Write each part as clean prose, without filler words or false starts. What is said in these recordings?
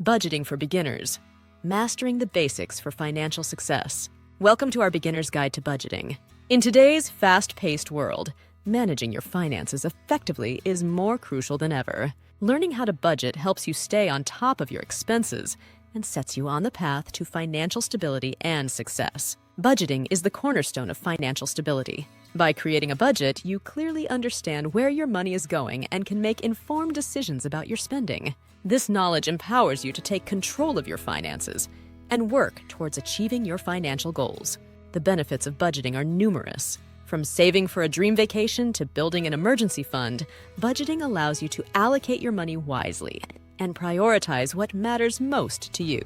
Budgeting for Beginners, Mastering the Basics for Financial Success. Welcome to our Beginner's Guide to Budgeting. In today's fast-paced world, managing your finances effectively is more crucial than ever. Learning how to budget helps you stay on top of your expenses and sets you on the path to financial stability and success. Budgeting is the cornerstone of financial stability. By creating a budget, you clearly understand where your money is going and can make informed decisions about your spending. This knowledge empowers you to take control of your finances and work towards achieving your financial goals. The benefits of budgeting are numerous. From saving for a dream vacation to building an emergency fund, budgeting allows you to allocate your money wisely and prioritize what matters most to you.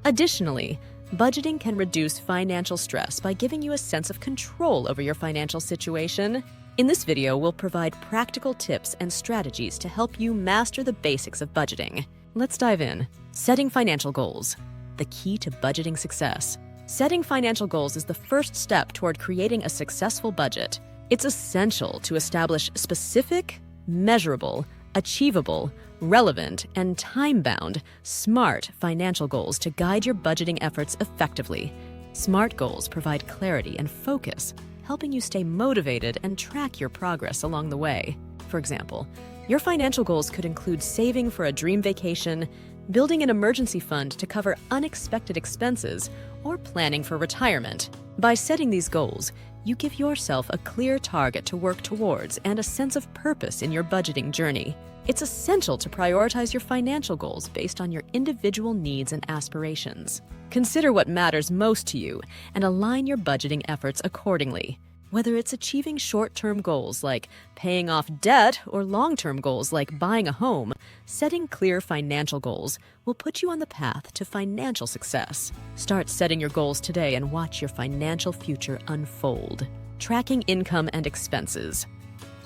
Additionally, budgeting can reduce financial stress by giving you a sense of control over your financial situation. In this video, we'll provide practical tips and strategies to help you master the basics of budgeting. Let's dive in. Setting financial goals, the key to budgeting success. Setting financial goals is the first step toward creating a successful budget. It's essential to establish specific, measurable, achievable, relevant, and time-bound, smart financial goals to guide your budgeting efforts effectively. SMART goals provide clarity and focus, helping you stay motivated and track your progress along the way. For example, your financial goals could include saving for a dream vacation, building an emergency fund to cover unexpected expenses, or planning for retirement. By setting these goals, you give yourself a clear target to work towards and a sense of purpose in your budgeting journey. It's essential to prioritize your financial goals based on your individual needs and aspirations. Consider what matters most to you and align your budgeting efforts accordingly. Whether it's achieving short-term goals like paying off debt or long-term goals like buying a home, setting clear financial goals will put you on the path to financial success. Start setting your goals today and watch your financial future unfold. Tracking income and expenses.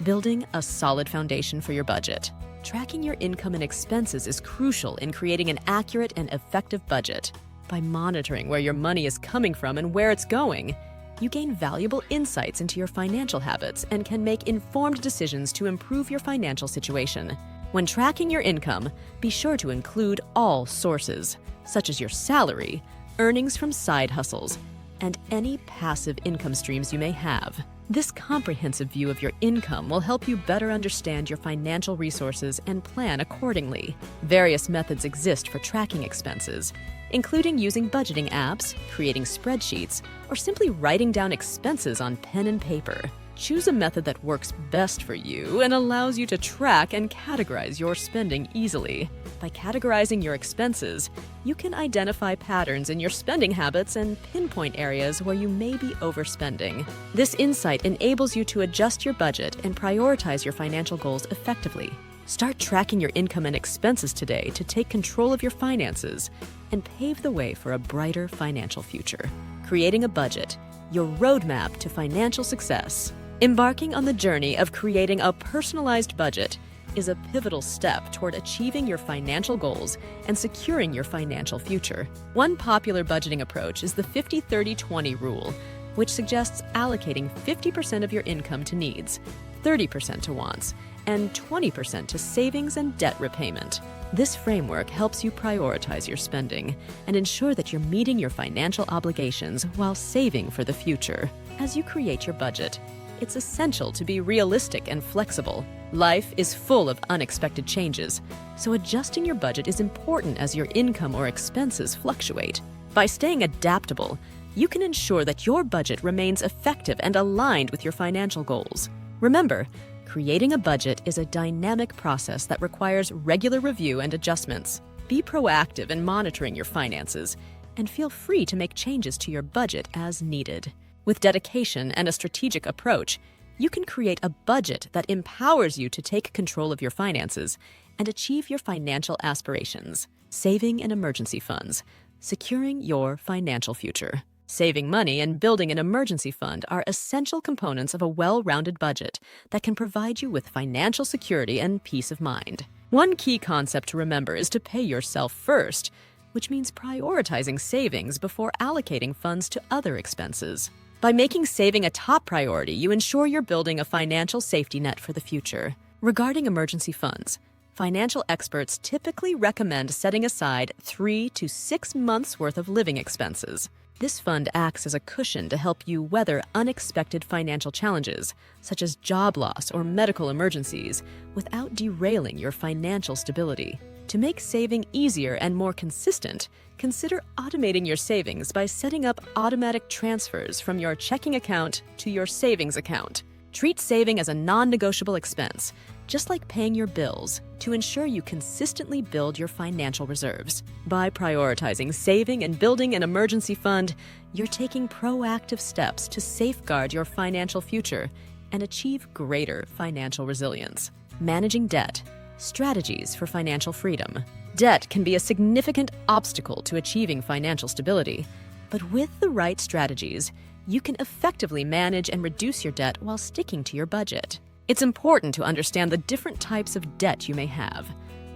Building a solid foundation for your budget. Tracking your income and expenses is crucial in creating an accurate and effective budget. By monitoring where your money is coming from and where it's going, you gain valuable insights into your financial habits and can make informed decisions to improve your financial situation. When tracking your income, be sure to include all sources, such as your salary, earnings from side hustles, and any passive income streams you may have. This comprehensive view of your income will help you better understand your financial resources and plan accordingly. Various methods exist for tracking expenses, including using budgeting apps, creating spreadsheets, or simply writing down expenses on pen and paper. Choose a method that works best for you and allows you to track and categorize your spending easily. By categorizing your expenses, you can identify patterns in your spending habits and pinpoint areas where you may be overspending. This insight enables you to adjust your budget and prioritize your financial goals effectively. Start tracking your income and expenses today to take control of your finances and pave the way for a brighter financial future. Creating a budget, your roadmap to financial success. Embarking on the journey of creating a personalized budget is a pivotal step toward achieving your financial goals and securing your financial future. One popular budgeting approach is the 50-30-20 rule, which suggests allocating 50% of your income to needs, 30% to wants, and 20% to savings and debt repayment. This framework helps you prioritize your spending and ensure that you're meeting your financial obligations while saving for the future. As you create your budget, it's essential to be realistic and flexible. Life is full of unexpected changes, so adjusting your budget is important as your income or expenses fluctuate. By staying adaptable, you can ensure that your budget remains effective and aligned with your financial goals. Remember, creating a budget is a dynamic process that requires regular review and adjustments. Be proactive in monitoring your finances and feel free to make changes to your budget as needed. With dedication and a strategic approach, you can create a budget that empowers you to take control of your finances and achieve your financial aspirations. Saving in emergency funds, securing your financial future. Saving money and building an emergency fund are essential components of a well-rounded budget that can provide you with financial security and peace of mind. One key concept to remember is to pay yourself first, which means prioritizing savings before allocating funds to other expenses. By making saving a top priority, you ensure you're building a financial safety net for the future. Regarding emergency funds, Financial experts typically recommend setting aside 3 to 6 months' worth of living expenses. This fund acts as a cushion to help you weather unexpected financial challenges, such as job loss or medical emergencies, without derailing your financial stability. To make saving easier and more consistent, consider automating your savings by setting up automatic transfers from your checking account to your savings account. Treat saving as a non-negotiable expense, just like paying your bills, to ensure you consistently build your financial reserves. By prioritizing saving and building an emergency fund, you're taking proactive steps to safeguard your financial future and achieve greater financial resilience. Managing debt. Strategies for financial freedom. Debt can be a significant obstacle to achieving financial stability, but with the right strategies, you can effectively manage and reduce your debt while sticking to your budget. It's important to understand the different types of debt you may have,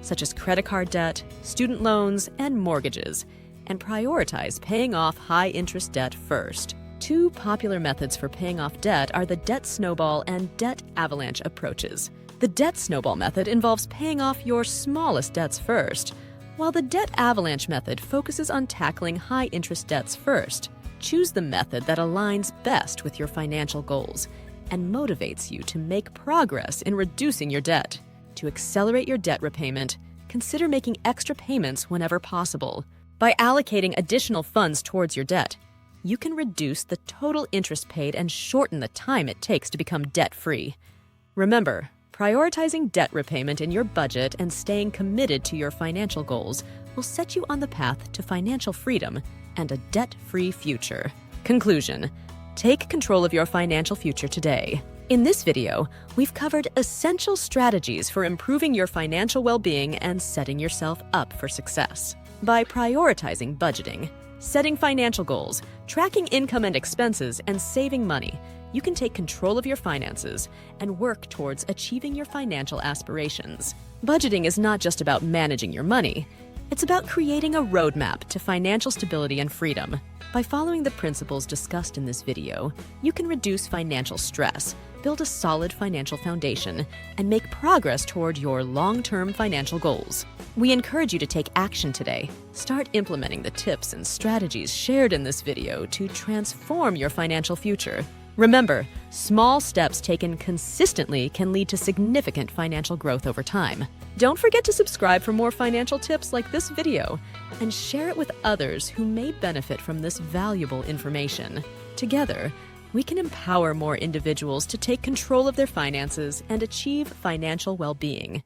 such as credit card debt, student loans, and mortgages, and prioritize paying off high-interest debt first. Two popular methods for paying off debt are the debt snowball and debt avalanche approaches. The debt snowball method involves paying off your smallest debts first, while the debt avalanche method focuses on tackling high-interest debts first. Choose the method that aligns best with your financial goals and motivates you to make progress in reducing your debt. To accelerate your debt repayment, consider making extra payments whenever possible. By allocating additional funds towards your debt, you can reduce the total interest paid and shorten the time it takes to become debt-free. Remember, prioritizing debt repayment in your budget and staying committed to your financial goals will set you on the path to financial freedom and a debt-free future. Conclusion: take control of your financial future today. In this video, we've covered essential strategies for improving your financial well-being and setting yourself up for success. By prioritizing budgeting, setting financial goals, tracking income and expenses, and saving money, you can take control of your finances and work towards achieving your financial aspirations. Budgeting is not just about managing your money. It's about creating a roadmap to financial stability and freedom. By following the principles discussed in this video, you can reduce financial stress, build a solid financial foundation, and make progress toward your long-term financial goals. We encourage you to take action today. Start implementing the tips and strategies shared in this video to transform your financial future. Remember, small steps taken consistently can lead to significant financial growth over time. Don't forget to subscribe for more financial tips like this video and share it with others who may benefit from this valuable information. Together, we can empower more individuals to take control of their finances and achieve financial well-being.